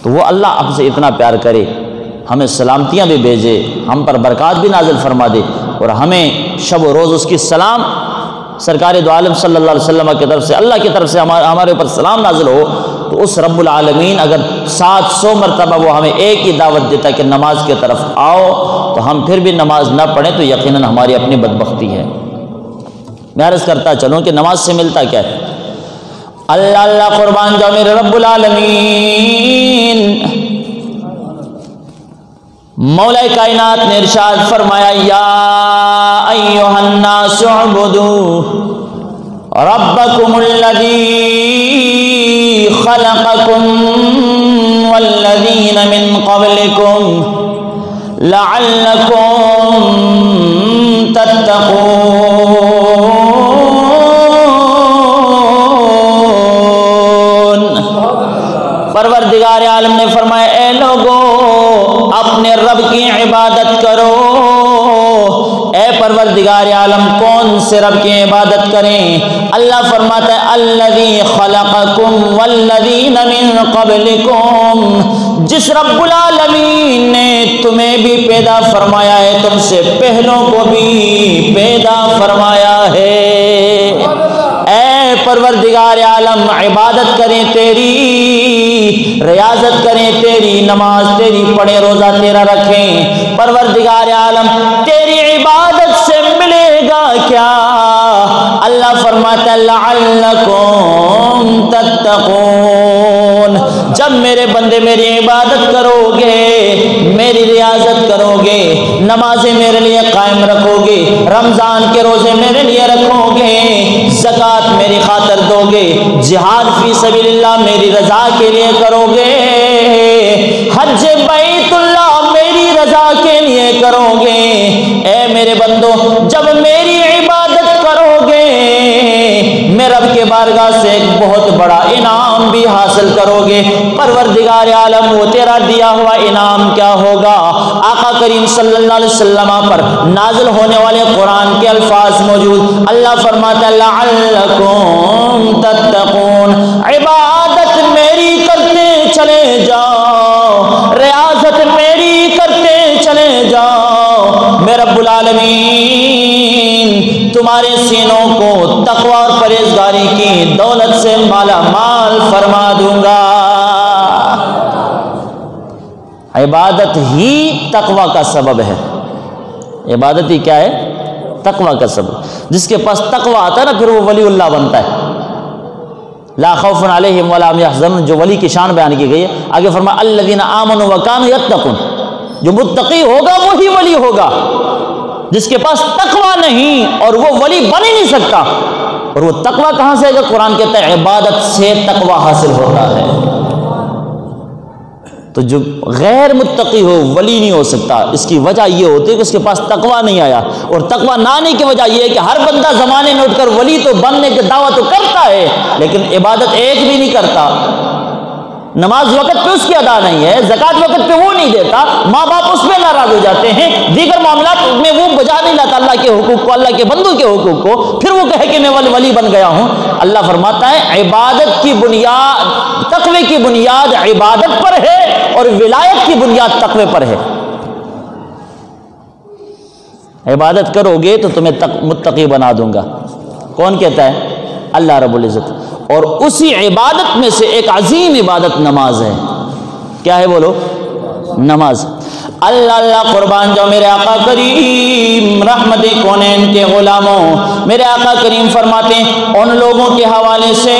تو وہ اللہ ہم سے اتنا پیار کرے، ہمیں سلامتیاں بھی بھیجے، ہم پر برکات بھی نازل فرما دے، اور ہمیں شب و روز اس کی سلام سرکار دو عالم صلی اللہ علیہ وسلم کی طرف سے، اللہ کی طرف سے ہمارے اوپر سلام نازل ہو، تو اس رب العالمین اگر 700 مرتبہ وہ ہمیں ایک ہی دعوت دیتا کہ نماز کی طرف آؤ، تو ہم پھر بھی نماز نہ پڑھیں تو یقیناً ہماری اپنی بدبختی ہے۔ میں عرض کرتا چلوں کہ نماز سے ملتا کیا ہے؟ اللہ اللہ قربان جاؤ میرے رب العالمین، مولا کائنات نے ارشاد فرمایا یا ایھا الناس اعبدوا ربکم الذی خلقکم والذین من قبلکم لعلکم تتقون۔ پروردگار عالم نے فرمایا اے لوگو اپنے رب کی عبادت کرو۔ اے پروردگار عالم کون سے رب کی عبادت کریں؟ اللہ فرماتا ہے الذی خلقکم والذین من قبلکم، جس رب العالمین نے تمہیں بھی پیدا فرمایا ہے، تم سے پہلوں کو بھی پیدا فرمایا ہے۔ اے پروردگار عالم عبادت کریں تیری، ریاضت کریں تیری، نماز تیری پڑھیں، روزہ تیرا رکھیں، پروردگار عالم تیری عبادت سے ملے گا کیا؟ اللہ فرماتا ہے لعلکم تتقون، جب میرے بندے میری عبادت کرو گے، میری ریاضت کرو گے، نمازیں میرے لیے قائم رکھو گے، رمضان کے روزے میرے لیے رکھو گے، زکوٰۃ میری خاطر دو گے، جہاد فی سبیل اللہ میری رضا کے لیے کرو گے، حج بیت اللہ میری رضا کے لیے کرو گے، اے میرے بندو جب میری عبادت کرو گے میں رب کے بارگاہ سے ایک بہت بڑا انعام بھی حاصل کرو گے۔ پروردگار عالم وہ تیرا دیا ہوا انعام کیا ہوگا؟ آقا کریم صلی اللہ علیہ وسلم پر نازل ہونے والے قرآن کے الفاظ موجود، اللہ فرماتا ہے لعلکم تتقون، عبادت میری کرتے چلے جاؤ، ریاضت میری کرتے چلے جاؤ، میں رب العالمین تمہارے سینوں کو تقوی اور پرہیزگاری کی دولت سے مالا مال فرما دوں گا۔ عبادت ہی تقوی کا سبب ہے، عبادت ہی کیا ہے؟ تقوی کا سبب۔ جس کے پاس تقوی آتا ہے نا پھر وہ ولی اللہ بنتا ہے۔ لا خوف علیہم ولا هم يحزنون، جو ولی کی شان بیان کی گئی ہے، آگے فرمایا الذین آمنوا وکانوا یتقون، جو متقی ہوگا وہی ولی ہوگا، جس کے پاس تقوی نہیں اور وہ ولی بن ہی نہیں سکتا۔ اور وہ تقوی کہاں سے ہے؟ قرآن کہتا ہے عبادت سے تقوی حاصل ہوتا ہے۔ تو جو غیر متقی ہو ولی نہیں ہو سکتا، اس کی وجہ یہ ہوتی ہے کہ اس کے پاس تقوی نہیں آیا، اور تقوی نہ آنے کی وجہ یہ ہے کہ ہر بندہ زمانے میں اٹھ کر ولی تو بننے کے دعویٰ تو کرتا ہے لیکن عبادت ایک بھی نہیں کرتا، نماز وقت پہ اس کی ادا نہیں ہے، زکوٰۃ وقت پہ وہ نہیں دیتا، ماں باپ اس پہ ناراض ہو جاتے ہیں، دیگر معاملات میں وہ بجا نہیں لاتا اللہ کے حقوق کو، اللہ کے بندوں کے حقوق کو، پھر وہ کہے کہ میں ولی بن گیا ہوں۔ اللہ فرماتا ہے عبادت کی بنیاد، تقوی کی بنیاد عبادت پر ہے اور ولایت کی بنیاد تقوی پر ہے۔ عبادت کرو گے تو تمہیں متقی بنا دوں گا، کون کہتا ہے؟ اللہ رب العزت۔ اور اسی عبادت میں سے ایک عظیم عبادت نماز ہے۔ کیا ہے بولو؟ نماز۔ اللہ اللہ قربان جاؤ میرے آقا کریم رحمت کونین کے غلاموں، میرے آقا کریم فرماتے ہیں ان لوگوں کے حوالے سے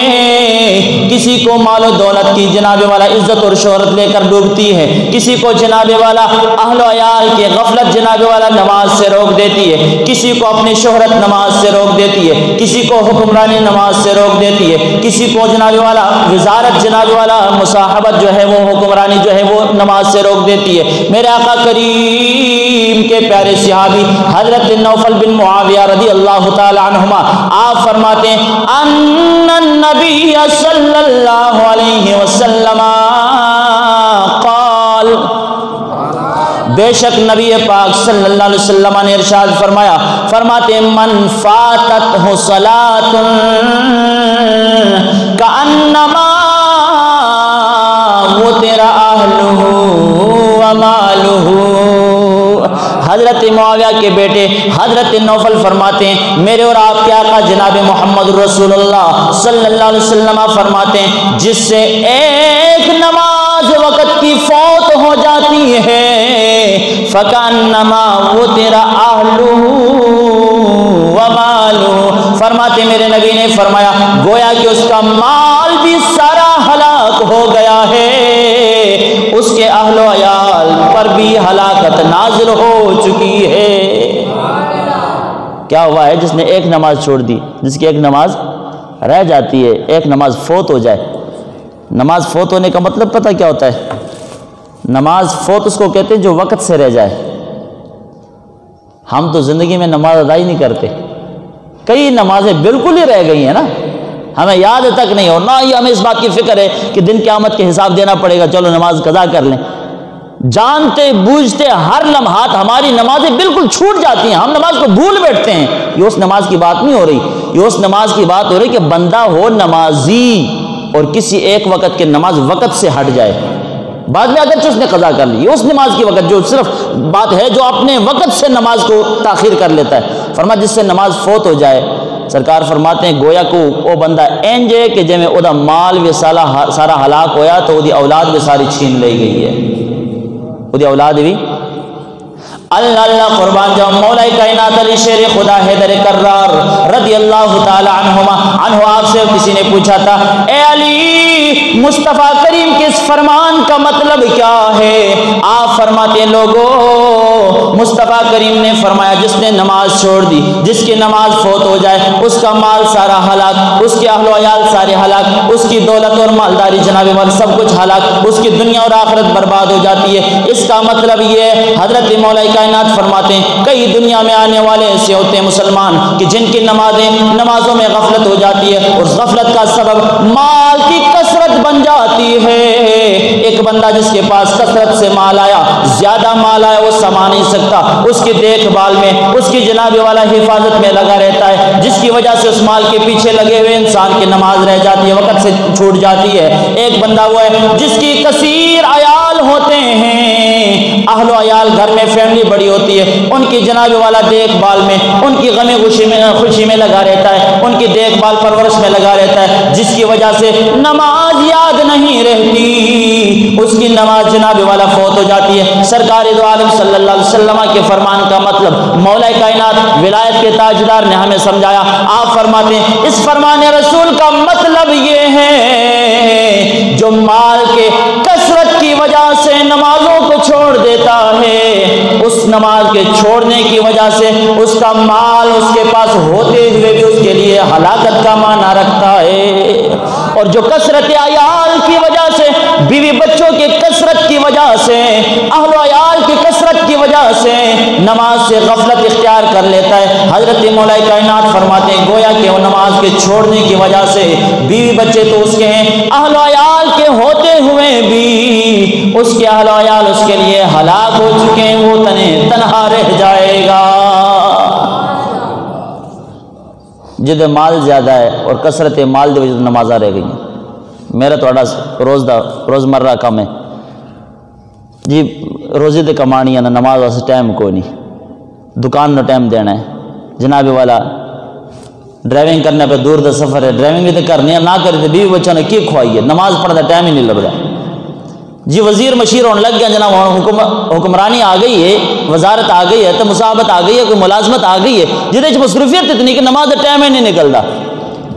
کسی کو مال و دولت کی جناب والا عزت اور شہرت لے کر ڈوبتی ہے، کسی کو جناب والا اہل و عیال کی غفلت جناب والا نماز سے روک دیتی ہے، کسی کو اپنی شہرت نماز سے روک دیتی ہے، کسی کو حکمرانی نماز سے روک دیتی ہے، کسی کو جناب والا وزارت جناب والا مصاحبت جو ہے وہ حکمرانی جو ہے وہ نماز سے روک دیتی ہے۔ میرے آقا کریم کے پیارے صحابی حضرت نوفل بن معاویہ رضی اللہ تعالی عنہما آپ فرماتے ہیں ان النبی صلی اللہ علیہ وسلم قال، بے شک نبی پاک صلی اللہ علیہ وسلم نے ارشاد فرمایا، فرماتے من فاتتہ صلاۃ کانما وہ تیرا حضرت معاویہ کے بیٹے حضرت نوفل فرماتے ہیں میرے اور آپ کے آقا جناب محمد رسول اللہ صلی اللہ علیہ وسلم فرماتے ہیں جس سے ایک نماز وقت کی فوت ہو جاتی ہے فکانما وہ تیرا اہلہ ومالہ، فرماتے میرے نبی نے فرمایا گویا کہ اس کا مال بھی سارا ہلاک ہو گیا ہے، اس کے اہل و عیال پر بھی ہلاکت نازل ہو چکی ہے۔ کیا ہوا ہے جس نے ایک نماز چھوڑ دی، جس کی ایک نماز رہ جاتی ہے، ایک نماز فوت ہو جائے۔ نماز فوت ہونے کا مطلب پتہ کیا ہوتا ہے؟ نماز فوت اس کو کہتے ہیں جو وقت سے رہ جائے۔ ہم تو زندگی میں نماز ادا ہی نہیں کرتے، کئی نمازیں بالکل ہی رہ گئی ہیں نا، ہمیں یاد تک نہیں ہو، نہ ہی ہمیں اس بات کی فکر ہے کہ دن قیامت کے حساب دینا پڑے گا، چلو نماز قضا کر لیں۔ جانتے بوجھتے ہر لمحات ہماری نمازیں بالکل چھوٹ جاتی ہیں، ہم نماز کو بھول بیٹھتے ہیں۔ یہ اس نماز کی بات نہیں ہو رہی، یہ اس نماز کی بات ہو رہی کہ بندہ ہو نمازی اور کسی ایک وقت کے نماز وقت سے ہٹ جائے، بعد میں اگرچہ اس نے قضا کر لی، یہ اس نماز کی وقت جو صرف بات ہے جو اپنے وقت سے نماز کو تاخیر کر لیتا ہے۔ فرمایا جس سے نماز فوت ہو جائے، سرکار فرماتے ہیں گویا کو وہ بندہ اینج ہے کہ جے میں او دا مال بھی سارا ہلاک ہویا تو دی اولاد بھی ساری چھین لئی گئی ہے، او دی اولاد بھی۔ اللہ اللہ قربان جاؤ مولا کائنات علی شیر خدا حیدر کرار رضی اللہ تعالی عنہ آپ سے کسی نے پوچھا تھا اے علی مصطفیٰ کریم کے اس فرمان کا مطلب کیا ہے؟ آپ فرماتے ہیں لوگوں مصطفیٰ کریم نے فرمایا جس نے نماز چھوڑ دی، جس کی نماز فوت ہو جائے اس کا مال سارا ہلاک، اس کے اہل و عیال سارے ہلاک، اس کی دولت اور مالداری جناب مال سب کچھ ہلاک، اس کی دنیا اور آخرت برباد ہو جاتی ہے۔ اس کا مطلب یہ ہے حضرت مولا کائنات فرماتے ہیں کئی دنیا میں آنے والے ایسے ہوتے ہیں مسلمان کہ جن کی نمازوں میں غفلت ہو جاتی ہے، اس غفلت کا سبب مال کی کثرت بن جاتی ہے۔ ایک بندہ جس کے پاس کثرت سے مال آیا، زیادہ مال آیا، وہ سما نہیں سکتا، اس کی دیکھ بھال میں، اس کی جناب والا حفاظت میں لگا رہتا ہے، جس کی وجہ سے اس مال کے پیچھے لگے ہوئے انسان کی نماز رہ جاتی ہے، وقت سے چھوٹ جاتی ہے۔ ایک بندہ وہ ہے جس کی کثیر عیال ہوتے ہیں، اہل و عیال گھر میں فیملی بڑی ہوتی ہے، ان کی جناب والا دیکھ بھال میں، ان کی غم خوشی میں لگا رہتا ہے، ان کی دیکھ بھال پرورش میں لگا رہتا ہے، جس کی وجہ سے نماز یاد نہیں رہتی، اس کی نماز جناب والا فوت ہو جاتی ہے۔ سرکار دو عالم صلی اللہ علیہ وسلم کے فرمان کا مطلب مولا کائنات ولایت کے تاجدار نے ہمیں سمجھایا۔ آپ فرماتے ہیں اس فرمان رسول کا مطلب یہ ہے جو مال کے کثرت کی وجہ سے نمازوں کو چھوڑ دیتا ہے، اس نماز کے چھوڑنے کی وجہ سے اس کا مال اس کے پاس ہوتے ہوئے بھی اس کے لیے ہلاکت کا معنی رکھتا ہے، اور جو کثرت عیال کی وجہ سے، بیوی بچوں کی کثرت کی وجہ سے، اہل و عیال کی کثرت کی وجہ سے نماز سے غفلت اختیار کر لیتا ہے، حضرت مولا کائنات فرماتے ہیں گویا کہ وہ نماز کے چھوڑنے کی وجہ سے بیوی بچے تو اس کے ہیں، اہل و عیال کے ہوتے ہوئے بھی اس کے اہل و عیال اس کے لیے ہلاک ہو چکے ہیں، وہ تنہا رہ جائے گا۔ جد مال زیادہ ہے اور کثرت مال دی وجہ نمازاں رہ گئی ہیں۔ میرا تھوڑا روزمرہ کم ہے جی، روزی تے کمانی ہے نا، نماز واسطے ٹائم کوئی نہیں، دکان نو ٹائم دینا ہے جناب والا، ڈرائیونگ کرنے پہ دور دا سفر ہے، ڈرائیونگ بھی تو کرنی ہے، نہ کری تو بیوی بچوں نے کی کھوائی ہے، نماز پڑھنے ٹائم ہی نہیں لگ رہا جی۔ وزیر مشیر ہونے لگ گیا جناب، حکمرانی آ گئی ہے، وزارت آ گئی ہے، تو مصاحبت آ گئی ہے، کوئی ملازمت آ گئی ہے جہد مصروفیت اتنی کہ نماز کا ٹائم ہی نہیں نکلتا۔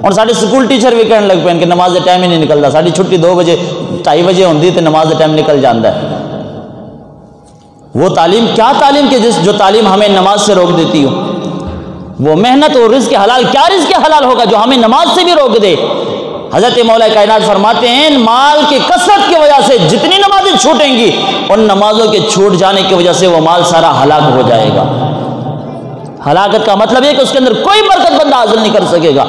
اور سارے سکول ٹیچر بھی کہنے لگ پے کہ نماز کا ٹائم ہی نہیں نکلتا، ساری چھٹی 2 بجے 2:30 بجے ہوتی تو نماز کا ٹائم نکل جاتا ہے۔ وہ تعلیم کیا تعلیم کہ جو تعلیم ہمیں نماز سے روک دیتی ہو، وہ محنت اور رزق حلال کیا رزق حلال ہوگا جو ہمیں نماز سے بھی روک دے۔ حضرت مولا کائنات فرماتے ہیں مال کی کثرت کی وجہ سے جتنی نمازیں چھوٹیں گی ان نمازوں کے چھوٹ جانے کی وجہ سے وہ مال سارا ہلاک ہو جائے گا۔ ہلاکت کا مطلب یہ کہ اس کے اندر کوئی برکت بندہ حاصل نہیں کر سکے گا،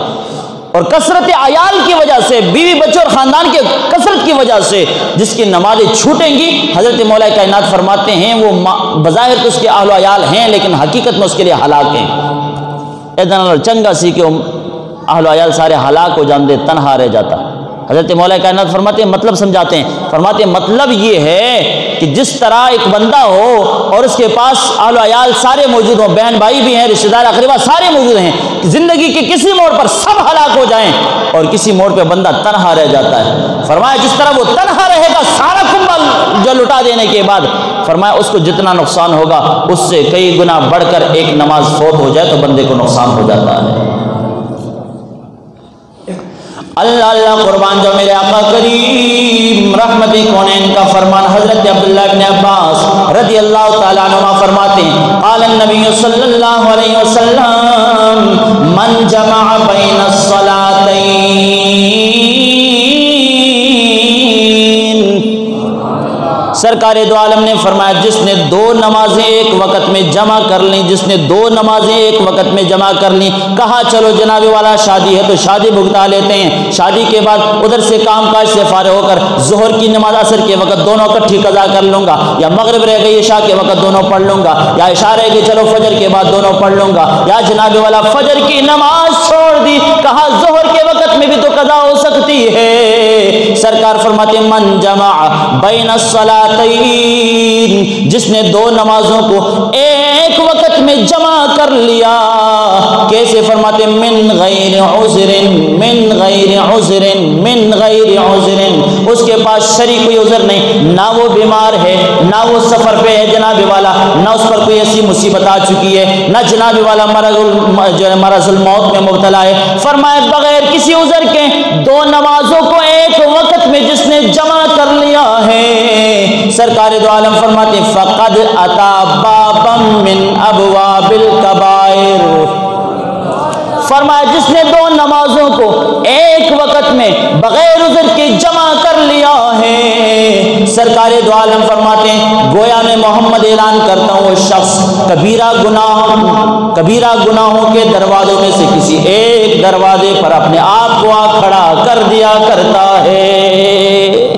اور کثرت عیال کی وجہ سے، بیوی بچوں اور خاندان کے کثرت کی وجہ سے جس کی نمازیں چھوٹیں گی، حضرت مولا کائنات فرماتے ہیں وہ بظاہر تو اس کے اہل و عیال ہیں لیکن حقیقت میں اس کے لیے ہلاک ہیں۔ ادھر چنگا سی کہ اہل و عیال سارے ہلاک ہو جاندے، تنہا رہ جاتا، حضرت مولا کائنات فرماتے ہیں مطلب سمجھاتے ہیں، فرماتے ہیں مطلب یہ ہے کہ جس طرح ایک بندہ ہو اور اس کے پاس اہل و عیال سارے موجود ہوں، بہن بھائی بھی ہیں، رشتہ دار اقربا سارے موجود ہیں، زندگی کے کسی موڑ پر سب ہلاک ہو جائیں اور کسی موڑ پہ بندہ تنہا رہ جاتا ہے، فرمایا جس طرح وہ تنہا رہے گا سارا کنبہ جو لٹا دینے کے بعد، فرمایا اس کو جتنا نقصان ہوگا اس سے کئی گنا بڑھ کر ایک نماز فوت ہو جائے تو بندے کو نقصان ہو جاتا ہے۔ اللہ اللہ قربان جو میرے آقا کریم رحمت کونین کا فرمان، حضرت عبداللہ بن عباس رضی اللہ تعالیٰ عنہ فرماتے ہیں قال النبی صلی اللہ علیہ وسلم من جمع بین الصلاتین، سرکار دو عالم نے فرمایا جس نے دو نمازیں ایک وقت میں جمع کر لیں، جس نے دو نمازیں ایک وقت میں جمع کر لیں، کہا چلو جناب والا شادی ہے تو شادی بھگتا لیتے ہیں، شادی کے بعد ادھر سے کام کاج سے فارغ ہو کر ظہر کی نماز عصر کے وقت دونوں اکٹھی قضا کر لوں گا، یا مغرب رہ گئی عشاء کے وقت دونوں پڑھ لوں گا، یا عشاء رہ گئی چلو فجر کے بعد دونوں پڑھ لوں گا، یا جناب والا فجر کی نماز چھوڑ دی، کہا ظہر کے وقت میں بھی تو قضا ہو سکتی ہے، سرکار فرماتے من جمع بین الصلاۃ، جس نے دو نمازوں کو ایک وقت میں جمع کر لیا، کیسے فرماتے من غیر عذر، من غیر عذر، من غیر عذر، اس کے پاس شرعی کوئی عذر نہیں، نہ وہ بیمار ہے، نہ وہ سفر پہ ہے جناب والا، نہ اس پر کوئی ایسی مصیبت آ چکی ہے، نہ جناب والا مرض الموت میں مبتلا ہے، فرمایا بغیر کسی عذر کے دو نمازوں کو ایک وقت میں جس نے جمع کر لیا ہے، سرکار دو عالم فرماتے ہیں فقد اتا بابا من ابواب الکبائر، فرمایا جس نے دو نمازوں کو ایک وقت میں بغیر عذر کے جمع کر لیا ہے، سرکار دو عالم فرماتے ہیں گویا میں محمد اعلان کرتا ہوں وہ شخص کبیرہ گناہوں کے دروازوں میں سے کسی ایک دروازے پر اپنے آپ کو کھڑا کر دیا کرتا ہے،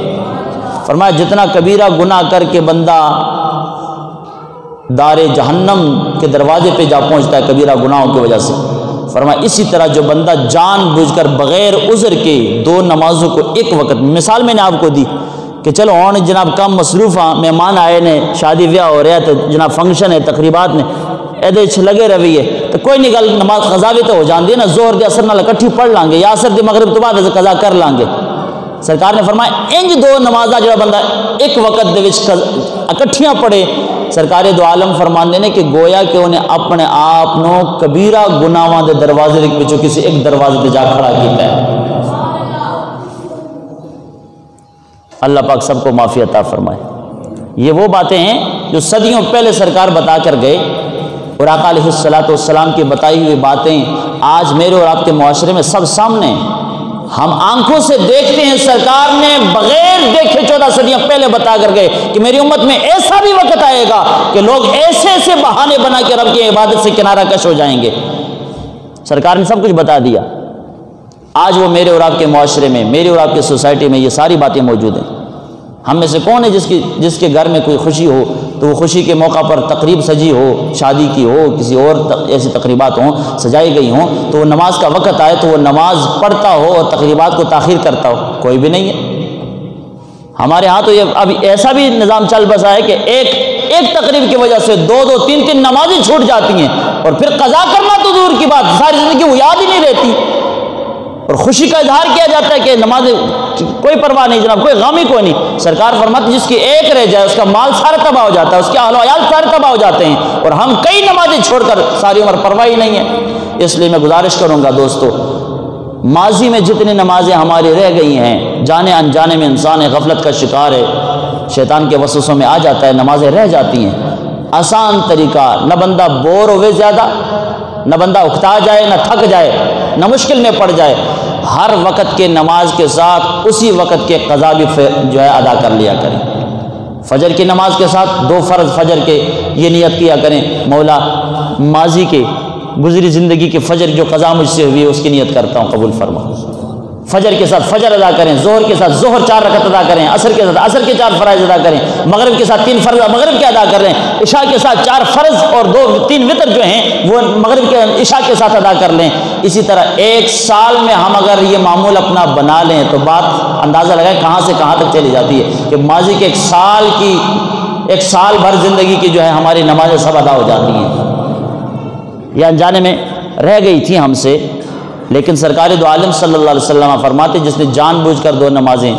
فرمایا جتنا کبیرہ گناہ کر کے بندہ دار جہنم کے دروازے پہ جا پہنچتا ہے کبیرہ گناہوں کی وجہ سے، فرمایا اسی طرح جو بندہ جان بوجھ کر بغیر عذر کے دو نمازوں کو ایک وقت، مثال میں نے آپ کو دی کہ چلو اور جناب کم مصروف ہاں، مہمان آئے نے، شادی بیاہ ہو رہا ہے تو جناب فنکشن ہے، تقریبات نے ایدے لگے رویے تو کوئی نہیں گل نماز قضا بھی تو ہو جاندی ہے نا، زہر دے اثر نال اکٹھی پڑھ لیں گے یا اثر دی مغرب تو بعد قضا کر لیں گے، سرکار نے فرمایا انج دو نمازاں جڑا بندہ ایک وقت دے وچ اکٹھیاں پڑھے، سرکار دو عالم فرماندے نے کہ گویا کہ انہیں اپنے آپ نو کبیرہ گناہاں دے دروازے دے وچوں کسی ایک دروازے تے جا کھڑا کیتا ہے۔ اللہ پاک سب کو معافی عطا فرمائے۔ یہ وہ باتیں ہیں جو صدیوں پہلے سرکار بتا کر گئے، اور آقا علیہ السلام کی بتائی ہوئی باتیں آج میرے اور آپ کے معاشرے میں سب سامنے ہیں، ہم آنکھوں سے دیکھتے ہیں، سرکار نے بغیر دیکھے 14 صدیاں پہلے بتا کر گئے کہ میری امت میں ایسا بھی وقت آئے گا کہ لوگ ایسے ایسے بہانے بنا کے رب کی عبادت سے کنارہ کش ہو جائیں گے، سرکار نے سب کچھ بتا دیا۔ آج وہ میرے اور آپ کے معاشرے میں، میرے اور آپ کے سوسائٹی میں یہ ساری باتیں موجود ہیں۔ ہم میں سے کون ہے جس کے گھر میں کوئی خوشی ہو تو وہ خوشی کے موقع پر تقریب سجی ہو، شادی کی ہو، کسی اور ایسی تقریبات ہوں سجائی گئی ہوں تو وہ نماز کا وقت آئے تو وہ نماز پڑھتا ہو اور تقریبات کو تاخیر کرتا ہو؟ کوئی بھی نہیں ہے۔ ہمارے ہاں تو یہ اب ایسا بھی نظام چل بسا ہے کہ ایک تقریب کی وجہ سے 2 3 نمازیں چھوٹ جاتی ہیں، اور پھر قضا کرنا تو دور کی بات، ساری زندگی وہ یاد ہی نہیں رہتی، اور خوشی کا اظہار کیا جاتا ہے کہ نماز کوئی پرواہ نہیں جناب، کوئی غم ہی کوئی نہیں۔ سرکار فرماتے جس کی ایک رہ جائے اس کا مال سارا تباہ ہو جاتا ہے، اس کے اہل و عیال سارے تباہ ہو جاتے ہیں، اور ہم کئی نمازیں چھوڑ کر ساری عمر پرواہ ہی نہیں ہے۔ اس لیے میں گزارش کروں گا دوستو، ماضی میں جتنی نمازیں ہماری رہ گئی ہیں، جانے انجانے میں انسان غفلت کا شکار ہے، شیطان کے وسوسوں میں آ جاتا ہے، نمازیں رہ جاتی ہیں۔ آسان طریقہ، نہ بندہ بور ہوئے زیادہ، نہ بندہ اکتا جائے، نہ تھک جائے، نہ مشکل میں پڑ جائے، ہر وقت کے نماز کے ساتھ اسی وقت کے قضا بھی جو ہے ادا کر لیا کریں۔ فجر کی نماز کے ساتھ 2 فرض فجر کے یہ نیت کیا کریں، مولا ماضی کے گزری زندگی کے فجر جو قضا مجھ سے ہوئی ہے اس کی نیت کرتا ہوں، قبول فرما۔ فجر کے ساتھ فجر ادا کریں، ظہر کے ساتھ ظہر 4 رکعت ادا کریں، عصر کے ساتھ عصر کے 4 فرائض ادا کریں، مغرب کے ساتھ 3 فرض مغرب کے ادا کر لیں، عشاء کے ساتھ 4 فرض اور 3 وتر جو ہیں وہ مغرب کے عشاء کے ساتھ ادا کر لیں۔ اسی طرح 1 سال میں ہم اگر یہ معمول اپنا بنا لیں تو بات اندازہ لگائیں کہاں سے کہاں تک چلی جاتی ہے کہ ماضی کے 1 سال بھر زندگی کی جو ہے ہماری نمازیں سب ادا ہو جاتی ہیں۔ یہ انجانے میں رہ گئی تھی ہم سے، لیکن سرکار دو عالم صلی اللہ علیہ وسلم فرماتے جس نے جان بوجھ کر 2 نمازیں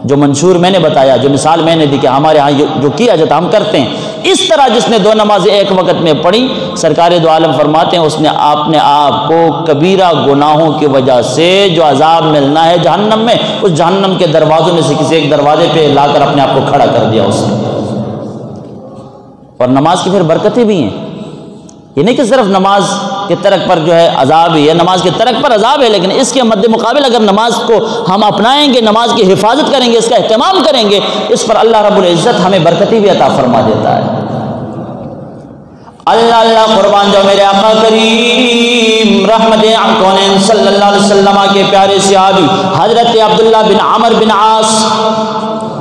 جو منشور میں نے بتایا، جو مثال میں نے دی کہ ہمارے ہاں جو کیا جاتا ہم کرتے ہیں، اس طرح جس نے 2 نمازیں ایک وقت میں پڑھی، سرکار دو عالم فرماتے ہیں اس نے اپنے آپ کو کبیرہ گناہوں کی وجہ سے جو عذاب ملنا ہے جہنم میں، اس جہنم کے دروازوں میں سے کسی ایک دروازے پہ لا کر اپنے آپ کو کھڑا کر دیا اس نے۔ اور نماز کی پھر برکتیں بھی ہیں، یہ نہیں کہ صرف نماز کے ترک پر جو ہے عذاب ہی ہے، نماز کے ترک پر عذاب ہے، لیکن اس کے مد مقابل اگر نماز کو ہم اپنائیں گے، نماز کی حفاظت کریں گے، اس کا اہتمام کریں گے، اس پر اللہ رب العزت ہمیں برکتی بھی عطا فرما دیتا ہے۔ اللہ اللہ قربان جو میرے آقا کریم رحمت کونین صلی اللہ علیہ وسلم کے پیارے صحابی حضرت عبداللہ بن عمر بن عاص،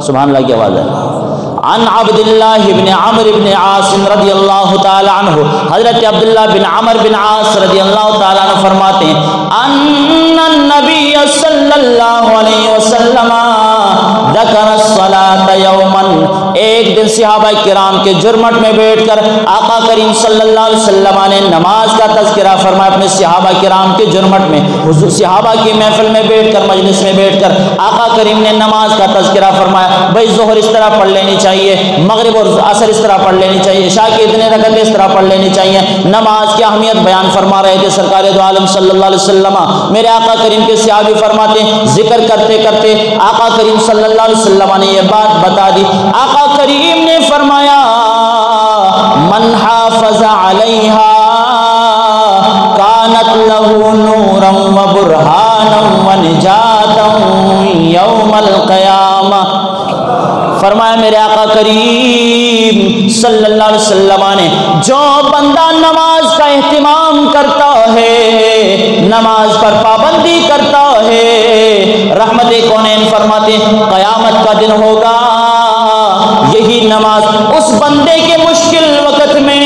سبحان اللہ کی آواز ہے، عن عبد اللہ بن عمر بن عاص رضی اللہ تعالی عنہ، حضرت عبداللہ بن عمر بن عاص رضی اللہ تعالی عنہ فرماتے ہیں ان النبی صلی اللہ علیہ وسلم ذکر الصلاۃ یوما، ایک دن صحابہ کرام کے جرمٹ میں بیٹھ کر آقا کریم صلی اللہ علیہ وسلم نے نماز کا تذکرہ فرمایا، اپنے صحابہ کرام کے جرمٹ میں، حضور صحابہ کی محفل میں بیٹھ کر، مجلس میں بیٹھ کر آقا کریم نے نماز کا تذکرہ فرمایا۔ بھائی ظہر اس طرح پڑھ لینی چاہیے، مغرب اور عصر اس طرح پڑھ لینی چاہیے، عشاء کی اتنے رکعتیں اس طرح پڑھ لینی چاہیے، نماز کی اہمیت بیان فرما رہے تھے سرکار دو عالم صلی اللہ علیہ وسلم۔ میرے آقا کریم کے صحابی فرماتے ہیں ذکر کرتے کرتے آقا کریم صلی اللہ علیہ وسلم نے یہ بات بتا دی، آقا کریم نے فرمایا من حافظ علیہا کانت لہ نورا و برہانا و نجاتا یوم القیامہ۔ فرمایا میرے آقا کریم صلی اللہ علیہ وسلم نے جو بندہ نماز کا اہتمام کرتا ہے، نماز پر پابندی کرتا ہے، رحمت کونین فرماتے قیامت کا دن ہوگا یہی نماز اس بندے کے مشکل وقت میں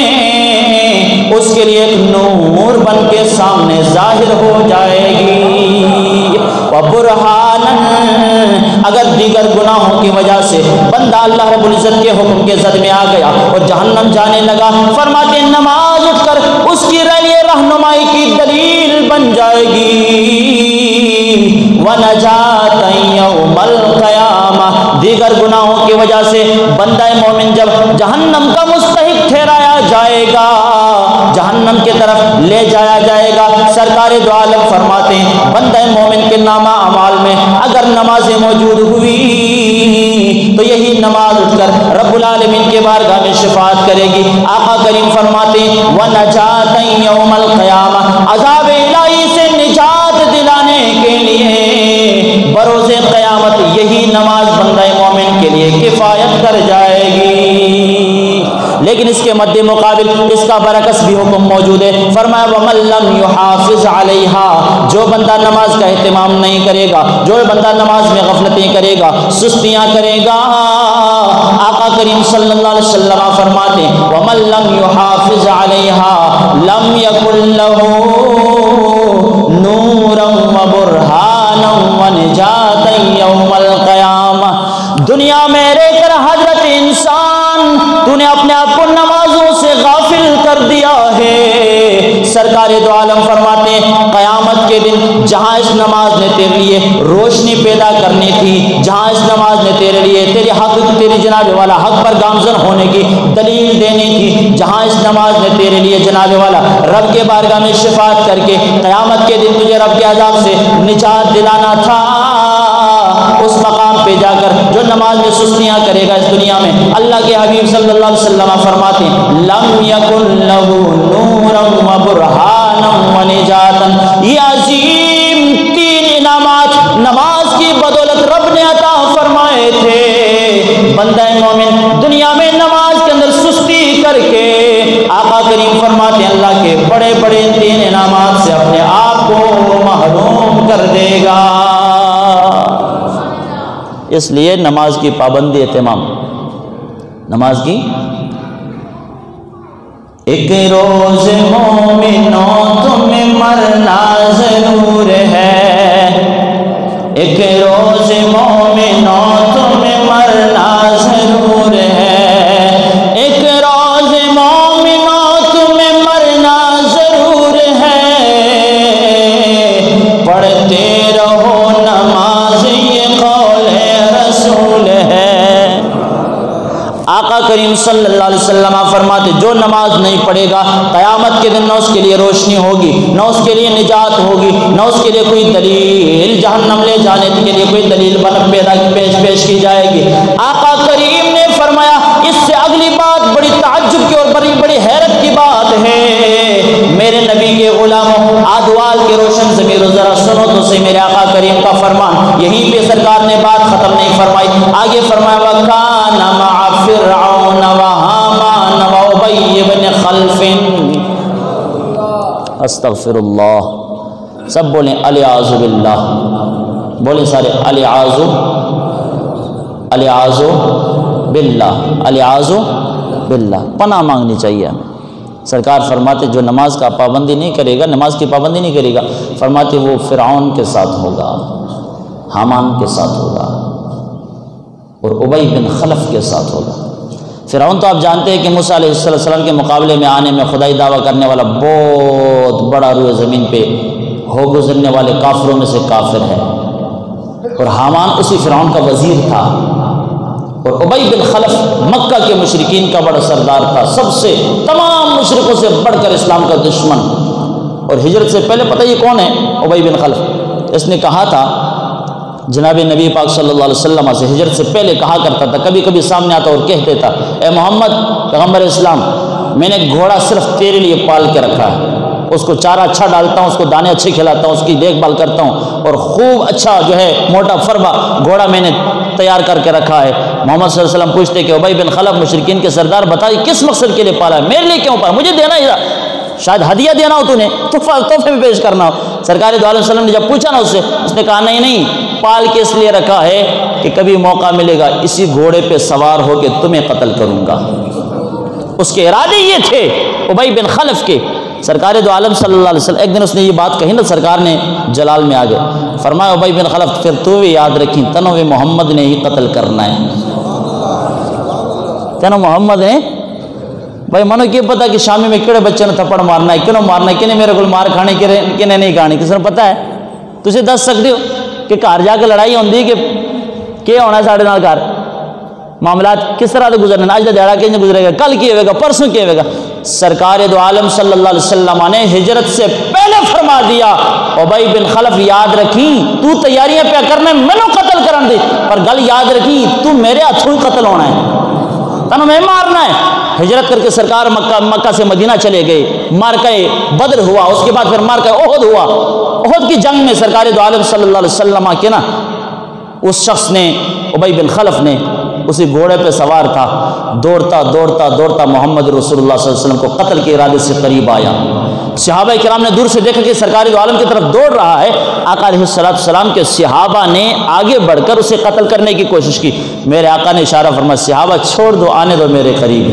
اس کے لیے ایک نور بن کے سامنے ظاہر ہو جائے گی۔ وبرہانا، اگر دیگر گناہوں کی وجہ سے بندہ اللہ رب العزت کے حکم کے زد میں آ گیا اور جہنم جانے لگا، فرماتے ہیں نماز اٹھ کر اس کی لیے رہنمائی کی دلیل بن جائے گی۔ وَنَجَاتً يَوْمَ الْقِيَامَةِ، دیگر گناہوں کی وجہ سے بندہ مومن جب جہنم کا مستحق ٹھہرایا جائے گا، جہنم کی طرف لے جایا جائے گا، سرکار دو عالم فرماتے ہیں بندہ مومن کے نامہ اعمال میں اگر نمازیں موجود ہوئی تو یہی نماز اٹھ کر رب العالمین کے بارگاہ میں شفاعت کرے گی۔ آقا کریم فرماتے ہیں وَنَجَاتً يَوْمَ الْقِيَامَةِ، عذاب الہی سے نجات دلانے کے لیے بروز قیامت یہی نماز بندہ مومن کے لیے کفایت کر جائے گی۔ لیکن اس کے مد مقابل اس کا برعکس بھی حکم موجود ہے، فرمایا وَمَن لَّمْ يُحَافِظْ عَلَيْهَا، جو بندہ نماز کا اہتمام نہیں کرے گا، جو بندہ نماز میں غفلتیں کرے گا، سستیاں کرے گا، آقا کریم صلی اللہ علیہ وسلم فرماتے ہیں وَمَن لَّمْ يُحَافِظْ عَلَيْهَا لَمْ يَكُن لَّهُ نُورًا وَبُرْهَانًا وَنِجَاتًا يَوْمَ الْقِيَامَةِ۔ دنیا میں رہ کر حضرت انسان تو نے اپنے آپ کو نمازوں سے غافل کر دیا ہے، سرکار دو عالم فرماتے ہیں قیامت کے دن جہاں اس نماز نے تیرے لیے روشنی پیدا کرنی تھی، جہاں اس نماز نے تیرے لیے تیرے حق، تیری جناب والا حق پر گامزن ہونے کی دلیل دینی تھی، جہاں اس نماز نے تیرے لیے جناب والا رب کے بارگاہ میں شفاعت کر کے قیامت کے دن تجھے رب کے عذاب سے نجات دلانا تھا، اس مقام پہ جا کر جو نماز میں سستیاں کرے گا اس دنیا میں، اللہ کے حبیب صلی اللہ علیہ وسلم فرماتے ہیں لم یکن لہ نورا وبرہانا ونجاتا، یہ عظیم 3 انعامات نماز کی بدولت رب نے عطا فرمائے تھے۔ بندہ مومن دنیا میں نماز کے اندر سستی کر کے آقا کریم فرماتے ہیں اللہ کے بڑے بڑے 3 انعامات سے اپنے آپ کو محروم کر دے گا۔ اس لیے نماز کی پابندی اہتمام، نماز کی ایک روز مومنوں تمہیں مرنا ضرور ہے، ایک روز مومنوں تمہیں مرنا ضرور ہے، ایک روز مومنوں تمہیں مرنا ضرور ہے، پڑھتے رہو نماز یہ قول رسول ہے۔ آقا کریم صلی اللہ علیہ وسلم فرماتے جو نماز نہیں پڑھے گا قیامت کے دن نہ اس کے لیے روشنی ہوگی، نہ اس کے لیے نجات ہوگی، نہ اس کے لیے کوئی دلیل جہنم لے جانے کے لیے کوئی دلیل پیش کی جائے گی۔ آقا کریم نے فرمایا اس سے اگلی بات بڑی تعجب کی اور بڑی حیرت کی بات ہے، میرے نبی کے غلاموں آدوال کے روشن ضمیر ذرا سنو تو صحیح میرے آقا کریم کا فرمان، یہیں پہ سرکار نے بات ختم نہیں فرمائی، آگے فرمایا وَكَانَ مَعَ فِرْعَوْنَ وَحَامَانَ وَأُبَيِّ بْنِ خَلْفٍ۔ استغفر اللہ، سب بولیں الیعاذ باللہ، بولیں سارے الیعاذ باللہ، الیعاذ باللہ، پناہ مانگنی چاہیے ہمیں۔ سرکار فرماتے جو نماز کا پابندی نہیں کرے گا، نماز کی پابندی نہیں کرے گا، فرماتے وہ فرعون کے ساتھ ہوگا، حامان کے ساتھ ہوگا اور ابی بن خلف کے ساتھ ہوگا۔ فرعون تو آپ جانتے ہیں کہ موسیٰ علیہ السلام کے مقابلے میں آنے میں خدائی دعویٰ کرنے والا بہت بڑا روئے زمین پہ ہو گزرنے والے کافروں میں سے کافر ہے، اور حامان اسی فرعون کا وزیر تھا، اور ابی بن خلف مکہ کے مشرکین کا بڑا سردار تھا، سب سے تمام مشرکوں سے بڑھ کر اسلام کا دشمن، اور ہجرت سے پہلے پتہ یہ کون ہے ابی بن خلف؟ اس نے کہا تھا جناب نبی پاک صلی اللہ علیہ وسلم سے، ہجرت سے پہلے کہا کرتا تھا، کبھی کبھی سامنے آتا اور کہتے تھا اے محمد پیغمبر اسلام میں نے گھوڑا صرف تیرے لیے پال کے رکھا ہے، اس کو چارہ اچھا ڈالتا ہوں، اس کو دانے اچھے کھلاتا ہوں، اس کی دیکھ بھال کرتا ہوں، اور خوب اچھا جو ہے موٹا فربا گھوڑا میں نے تیار کر کے رکھا ہے۔ محمد صلی اللہ علیہ وسلم پوچھتے کہ ابی بن خلف مشرکین کے سردار بتائی کس مقصد کے لیے پالا ہے، میرے لیے کیوں پالا، مجھے دینا ہی شاید ہدیہ دینا ہو، تو نے تحفے میں پیش کرنا ہو۔ سرکار دو علیہ وسلم نے جب پوچھا نا اس سے، اس نے کہا نہیں پال کے اس لیے رکھا ہے کہ کبھی موقع ملے گا اسی گھوڑے پہ سوار ہو کے تمہیں قتل کروں گا۔ اس کے ارادے یہ تھے ابی بن خلف کے۔ سرکار دو عالم صلی اللہ علیہ وسلم ایک دن اس نے یہ بات کہی نا، سرکار نے جلال میں آگے فرمایا ابی بن خلف پھر تو بھی یاد رکھی تنو محمد نے ہی قتل کرنا ہے، تنو محمد نے بھائی منو کی پتا کہ شامی میں کہڑے بچے نے تھپڑ مارنا ہے، کیوں مارنا ہے، کنے میرے کو مار کھانے کنے نہیں کھانی، کسی نے پتا ہے؟ تجھے دس سکتے ہو کہ گھر جا کے لڑائی ہوندی کہ کیا ہونا ہے ساڑھے نال گھر معاملات کس طرح سے گزرنے، آج کا دیہڑا کیسے گزرے گا، کل کی ہوئے گا، پرسوں کی ہوئے گا۔ سرکار دو عالم صلی اللہ علیہ وسلم نے ہجرت سے پہلے فرما دیا ابی بن خلف یاد رکھیں تو تیاریاں پہ کرنا میں نے قتل کرن دی، پر گل یاد رکھیں تو میرے ہاتھوں ہی قتل ہونا ہے، تنوں میں مارنا ہے۔ ہجرت کر کے سرکار مکہ سے مدینہ چلے گئے، مارکہ بدر ہوا، اس کے بعد پھر مارکہ احد ہوا۔ احد کی جنگ میں سرکار دو عالم صلی اللہ علیہ وسلم کے نا اس شخص نے ابی بن خلف نے اسی گھوڑے پہ سوار تھا، دوڑتا دوڑتا دوڑتا محمد رسول اللہ صلی اللہ علیہ وسلم کو قتل کے ارادے سے قریب آیا۔ صحابہ کرام نے دور سے دیکھا کہ سرکار دو عالم کی طرف دوڑ رہا ہے، آقا علیہ السلام کے صحابہ نے آگے بڑھ کر اسے قتل کرنے کی کوشش کی۔ میرے آقا نے اشارہ فرمایا صحابہ چھوڑ دو، آنے دو میرے قریب۔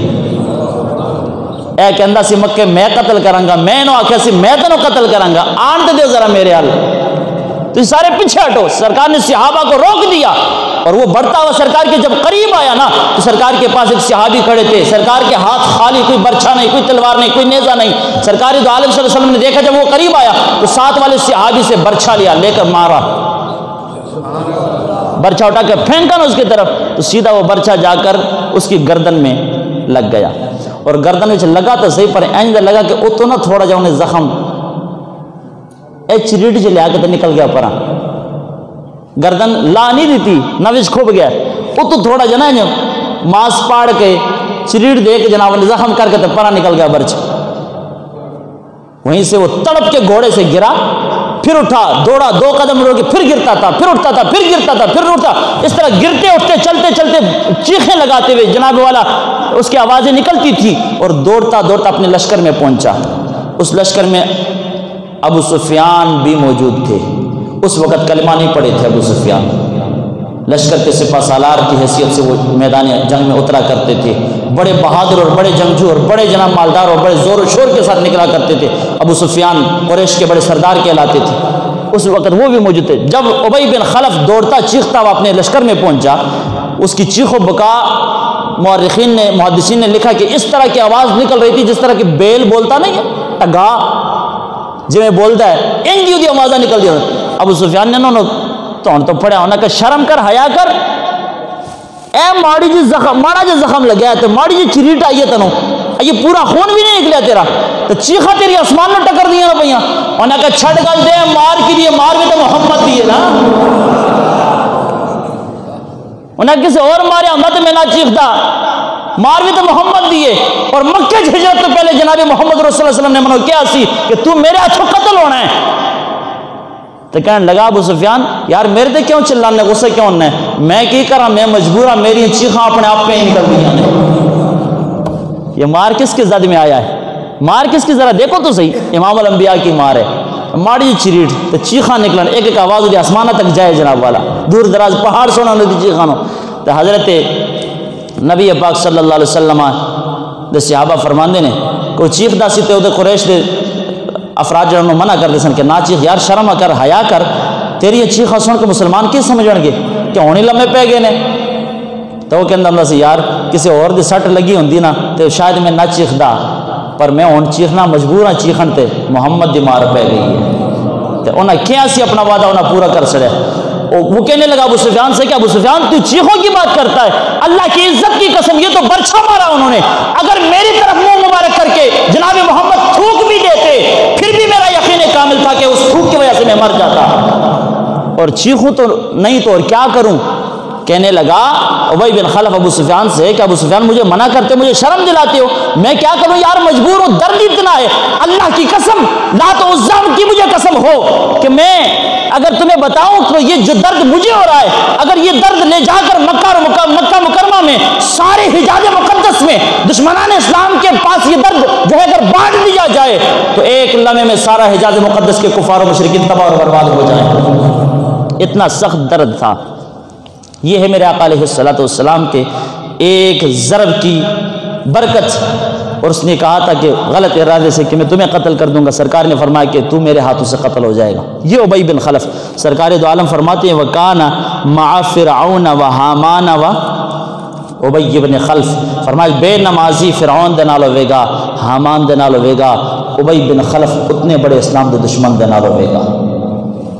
اے کہندا سی مکے میں قتل کروں گا، میں نو آکھیا سی میں تینوں قتل کروں گا، آن دے ذرا میرے حال، تو سارے پیچھے ہٹو۔ سرکار نے صحابہ کو روک دیا، اور وہ بڑھتا ہوا سرکار کے جب قریب آیا نا تو سرکار کے پاس ایک صحابی کھڑے تھے، سرکار کے ہاتھ خالی، کوئی برچھا نہیں، کوئی تلوار نہیں، کوئی نیزہ نہیں۔ سرکار دو عالم صلی اللہ علیہ وسلم نے دیکھا جب وہ قریب آیا تو ساتھ والے صحابی سے برچھا لیا، لے کر مارا، برچھا اٹھا کے پھینکا نا اس کی طرف، تو سیدھا وہ برچھا جا کر اس کی گردن میں لگ گیا، اور گردن میں لگا تو صحیح پر اینج لگا کہ اتو نہ تھوڑا جا انہیں زخم چریٹ جو لیا کے تو نکل گیا پرا، گردن لا نہیں دیتی نوش کھوب گیا، اتو تھوڑا جنا جو ماس پاڑ کے چریٹ دے کے جناب زخم کر کے تو پرا نکل گیا برچ۔ وہیں سے وہ تڑپ کے گھوڑے سے گرا، پھر اٹھا، دوڑا، 2 قدم روکے، پھر گرتا تھا، پھر اٹھتا تھا، پھر گرتا تھا، پھر اٹھتا، اس طرح گرتے اٹھتے چلتے چلتے چیخیں لگاتے ہوئے جناب والا اس کی آوازیں نکلتی تھی، اور دوڑتا دوڑتا اپنے لشکر میں پہنچا۔ اس لشکر میں ابو سفیان بھی موجود تھے، اس وقت کلمہ نہیں پڑے تھے ابو سفیان، لشکر کے سپہ سالار کی حیثیت سے وہ میدان جنگ میں اترا کرتے تھے، بڑے بہادر اور بڑے جنگجو اور بڑے جناب مالدار اور بڑے زور و شور کے ساتھ نکلا کرتے تھے۔ ابو سفیان قریش کے بڑے سردار کہلاتے تھے، اس وقت وہ بھی موجود تھے۔ جب ابی بن خلف دوڑتا چیختا ہوا اپنے لشکر میں پہنچا، اس کی چیخ و بکا محدثین نے لکھا کہ اس طرح کی آواز نکل رہی تھی جس طرح کہ بیل بولتا نہیں ہے، ٹگا جی میں بولتا ہے، ان دی آوازیں نکل دیا۔ ابو سفیان نے انہوں تو پڑھا ہونا کہ شرم کر، حیا کر، اے ماڑی جی زخم، ماڑا جی زخم لگیا ہے تو ماڑی جی چریٹ آئی ہے تنوں، یہ پورا خون بھی نہیں نکلیا تیرا، تو چیخا تیری آسمان میں ٹکر دیا نا پہیاں۔ انہوں نے کہا چھڑ گل دے، مار کی دیے، مار بھی تو محمد دیے نا، انہوں نے کسی اور مارے ہوں تو میں نہ چیختا، مار بھی تو محمد دیے۔ اور مکہ کی ہجرت تو پہلے جناب محمد رسول اللہ صلی اللہ علیہ وسلم نے منو کیا سی کہ تو میرے ہاتھوں قتل ہونا ہے۔ تو کہنے لگا ابو سفیان یار میرے تے کیوں چلانے، غصے کیوں ہونا ہے، میں کی کرا، میں مجبور ہوں، میری چیخاں اپنے آپ پہ ہی نکل دیا نے۔ یہ مار کس کے زد میں آیا ہے، مار کس کی، ذرا دیکھو تو صحیح، امام الانبیاء کی مار ہے، ماڑی چریٹ تو چیخاں نکلن، ایک ایک آواز ہوتی آسمانہ تک جائے جناب والا، دور دراز پہاڑ سونا ہوتی چیخانوں۔ تو حضرت نبی پاک صلی اللہ علیہ وسلم دے صحابہ فرماندے نے کوئی چیخ دا سی تے او دے قریش دے افراد جنہوں منع کر دے سن کہ نہ چیخ یار، شرم کر، حیا کر، تیری یہ چیخا سن کے مسلمان کی سمجھن گے کہ ہونے لمحے پہ گئے نے۔ تو وہ کہندا ہوندا سی یار کسی اور دی سٹ لگی ہوندی نا تے شاید میں نہ چیخدا، پر میں ہن چیخنا مجبور ہاں چیخن تے محمد دی مار پہ گئی ہے۔ تے انہاں کیا سی اپنا وعدہ انہاں پورا کر چھڑیا۔ وہ کہنے لگا ابو سفیان سے کہ ابو سفیان تو چیخوں کی بات کرتا ہے، اللہ کی عزت کی قسم یہ تو برچھا مارا انہوں نے، اگر میری طرف منہ مبارک کر کے جناب محمد تھوک بھی دیتے پھر بھی میرا یقین کامل تھا کہ اس تھوک کی وجہ سے میں مر جاتا، اور چیخوں تو نہیں تو اور کیا کروں۔ کہنے لگا ابی بن خلف ابو سفیان سے کہ ابو سفیان مجھے منع کرتے، مجھے شرم دلاتے ہو، میں کیا کروں یار، مجبور ہوں، درد اتنا ہے، اللہ کی قسم، لات و عزا کی مجھے قسم ہو کہ میں اگر تمہیں بتاؤں تو یہ جو درد مجھے ہو رہا ہے، اگر یہ درد لے جا کر مکہ مکرمہ میں سارے حجاز مقدس میں دشمنان اسلام کے پاس یہ درد جو ہے اگر بانٹ دیا جائے تو ایک لمحے میں سارا حجاز مقدس کے کفار و مشرکین تباہ اور برباد ہو جائیں، اتنا سخت درد تھا۔ یہ ہے میرے آقا علیہ السلام کے ایک ضرب کی برکت، اور اس نے کہا تھا کہ غلط ارادے سے کہ میں تمہیں قتل کر دوں گا، سرکار نے فرمایا کہ تو میرے ہاتھوں سے قتل ہو جائے گا۔ یہ ابی بن خلف سرکار دو عالم فرماتے ہیں وَكَانَ مَعَ فِرْعَوْنَ وَحَامَانَ ابی بن خلف فرمایا بے نمازی فرعون دے نال ہوے گا، حامان دے نال ہوے گا، ابی بن خلف اتنے بڑے اسلام دے دشمن دے نال ہوے گا۔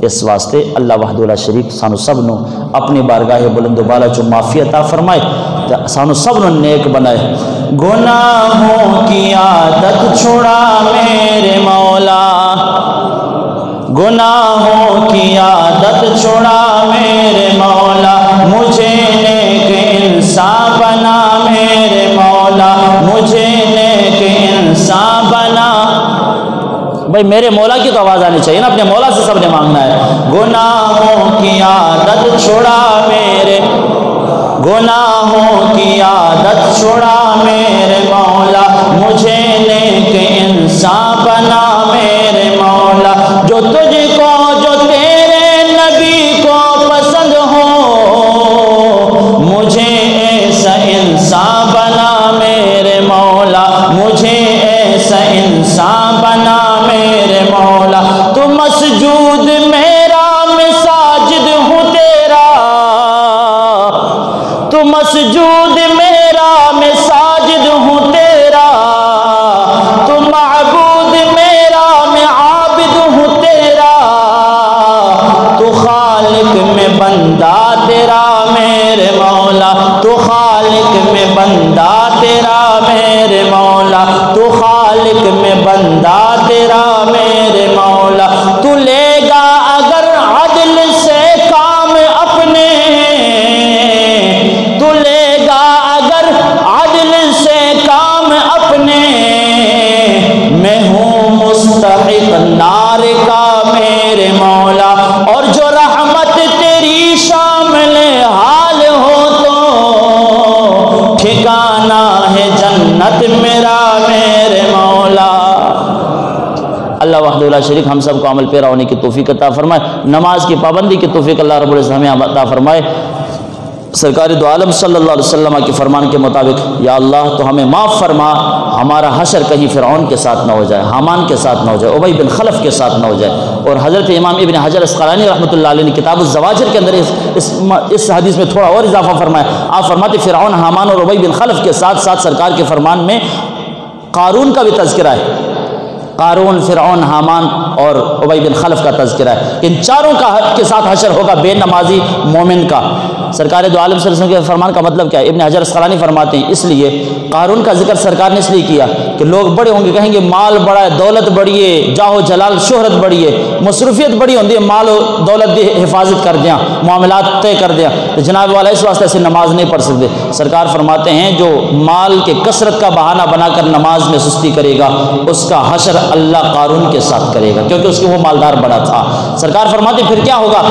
اس واسطے اللہ وحدہ لا شریک سانو سب نو اپنی بارگاہ بلند و بالا چو معافی عطا فرمائے، سانو سب نو نیک بنائے۔ گناہوں کی عادت چھڑا میرے مولا، گناہوں کی عادت چھڑا میرے مولا، مجھے نیک انسان بنا میرے مولا، مجھے نیک انسان بنا۔ بھائی میرے مولا کی تو آواز آنی چاہیے نا، اپنے مولا سے سب نے مانگنا ہے۔ گناہوں کی عادت چھڑا میرے، گناہوں کی عادت چھڑا میرے مولا، مجھے نیک انسان بنا میرے مولا، جو تجھ کو جو تیرے نبی کو پسند ہو، مجھے ایسا انسان بنا میرے مولا، مجھے ایسا انسان بنا میرے مولا، تو مسجود میرا میں ساجد ہوں تیرا، تو مسجود میرا میں ساجد ہوں تیرا، تو معبود میرا میں عابد ہوں تیرا، تو خالق میں بندہ تیرا میرے مولا، تو خالق میں بندہ تیرا میرے مولا، تو خالق میں بندہ تیرا میرے مولا، تو لے گا اگر عدل سے کام اپنے، تو لے گا اگر عدل سے کام اپنے، میں ہوں مستحق نار کا میرے مولا، اور جو رحمت تیری شامل حال ہو تو ٹھکانہ ہے جنت میرا میرے مولا۔ اللہ وحدہ لا شریک ہم سب کو عمل پیرا ہونے کی توفیق عطا فرمائے، نماز کی پابندی کی توفیق اللہ رب العزت ہمیں عطا فرمائے۔ سرکار دو عالم صلی اللہ علیہ وسلم کے فرمان کے مطابق یا اللہ تو ہمیں معاف فرما، ہمارا حشر کہیں فرعون کے ساتھ نہ ہو جائے، حامان کے ساتھ نہ ہو جائے، ابی بن خلف کے ساتھ نہ ہو جائے۔ اور حضرت امام ابن حجر اسقلانی رحمۃ اللہ علیہ نے کتاب الزواجر کے اندر اس حدیث میں تھوڑا اور اضافہ فرمایا۔ آپ فرماتے فرعون، حامان اور ابی بن خلف کے ساتھ ساتھ سرکار کے فرمان میں قارون کا بھی تذکرہ ہے۔ قارون، فرعون، حامان اور ابی بن خلف کا تذکرہ ہے۔ ان چاروں کے ساتھ حشر ہوگا بے نمازی مومن کا۔ سرکار دو عالم صلی اللہ علیہ وسلم کے فرمان کا مطلب کیا ہے؟ ابن حجر اسقلانی فرماتے ہیں اس لیے قارون کا ذکر سرکار نے اس لیے کیا کہ لوگ بڑے ہوں گے، کہیں گے مال بڑا ہے، دولت بڑی ہے، جاہ و جلال شہرت بڑی ہے، مصروفیت بڑی ہوتی ہے، مال و دولت دی حفاظت کر دیا، معاملات طے کر دیا، تو جناب والا اس واسطے سے نماز نہیں پڑھ سکتے۔ سرکار فرماتے ہیں جو مال کے کثرت کا بہانہ بنا کر نماز میں سستی کرے گا اس کا حشر اللہ قارون کے ساتھ کرے گا، کیونکہ اس کے وہ مالدار بڑا تھا۔ سرکار فرماتے پھر کیا ہوگا؟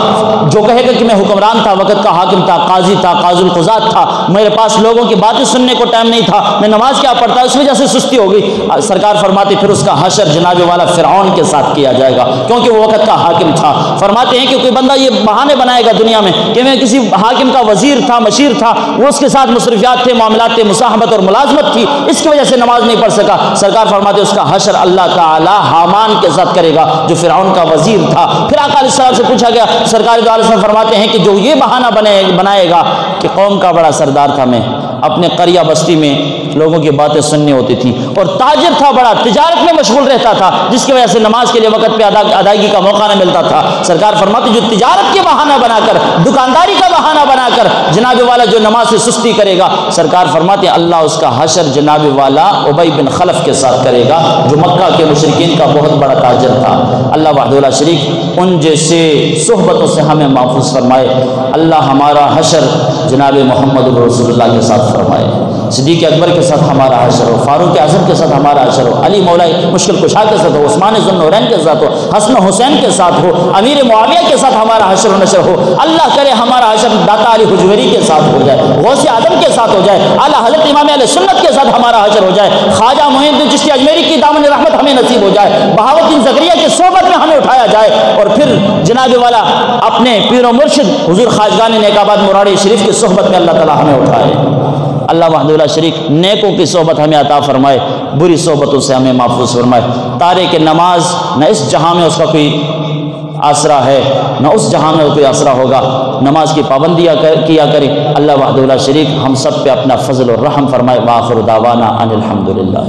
جو کہے گا کہ میں حکمران تھا، وقت کا حاکم تھا، قاضی تھا، قاضی القضات تھا، میرے پاس لوگوں کی باتیں سننے کو ٹائم نہیں تھا، میں نماز کیا پڑھتا، اس وجہ سے سستی ہو گئی۔ سرکار فرماتے پھر اس کا حشر جناب والا فرعون کے ساتھ کیا جائے گا، کیونکہ وہ وقت کا حاکم تھا۔ فرماتے ہیں کہ کوئی بندہ یہ بہانے بنائے گا دنیا میں کہ میں کسی حاکم کا وزیر تھا، مشیر تھا، وہ اس کے ساتھ مصروفیات تھے، معاملات تھے، مصاحبت اور ملازمت تھی، اس کی وجہ سے نماز نہیں پڑھ سکا، سرکار فرماتے اس کا حشر اللہ تعالی حامان کے ساتھ کرے گا جو فرعون کا وزیر تھا۔ پھر آقا علیہ السلام سے پوچھا گیا، سرکار دو عالم فرماتے ہیں کہ جو یہ بہانہ بنائے گا کہ قوم کا بڑا سردار تھا، میں اپنے قریہ بستی میں لوگوں کی باتیں سننی ہوتی تھی، اور تاجر تھا، بڑا تجارت میں مشغول رہتا تھا، جس کی وجہ سے نماز کے لیے وقت پہ ادائیگی کا موقع نہ ملتا تھا۔ سرکار فرماتے جو تجارت کے بہانہ بنا کر، دکانداری کا بہانہ بنا کر جناب والا جو نماز سے سستی کرے گا، سرکار فرماتے ہیں اللہ اس کا حشر جناب والا ابی بن خلف کے ساتھ کرے گا جو مکہ کے مشرکین کا بہت بڑا تاجر تھا۔ اللہ وحدہ لا شریک ان جیسے صحبتوں سے ہمیں محفوظ فرمائے۔ اللہ ہمارا حشر جناب محمد رسول اللہ کے ساتھ فرمائے، صدیق اکبر کے ساتھ ہمارا حشر ہو، فاروق اعظم کے ساتھ ہمارا حشر ہو، علی مولا مشکل کشا کے ساتھ ہو، عثمان ذو النورین کے ساتھ ہو، حسن حسین کے ساتھ ہو، امیر معاویہ کے ساتھ ہمارا حشر و نشر ہو۔ اللہ کرے ہمارا حشر داتا علی حجویری کے ساتھ ہو جائے، غوث اعظم کے ساتھ ہو جائے، اعلیٰ حضرت امام اہل سنت کے ساتھ ہمارا حشر ہو جائے، خواجہ معین الدین چشتی اجمیری کی دامن رحمت ہمیں نصیب ہو جائے، بہاؤالدین زکریا کی صحبت میں ہمیں اٹھایا جائے، اور پھر جناب والا اپنے پیر و مرشد حضور خواجگان نیک آباد مراڑی شریف کی صحبت میں اللہ تعالی ہمیں اٹھائے۔ اللہ وحدہ لا شریک نیکوں کی صحبت ہمیں عطا فرمائے، بری صحبتوں سے ہمیں محفوظ فرمائے۔ تارک نماز نہ اس جہاں میں اس کا کوئی آسرا ہے نہ اس جہاں میں کوئی آسرا ہوگا، نماز کی پابندیاں کیا کریں۔ اللہ وحدہ لا شریک ہم سب پہ اپنا فضل اور رحم فرمائے۔ وآخر دعوانا ان الحمدللہ۔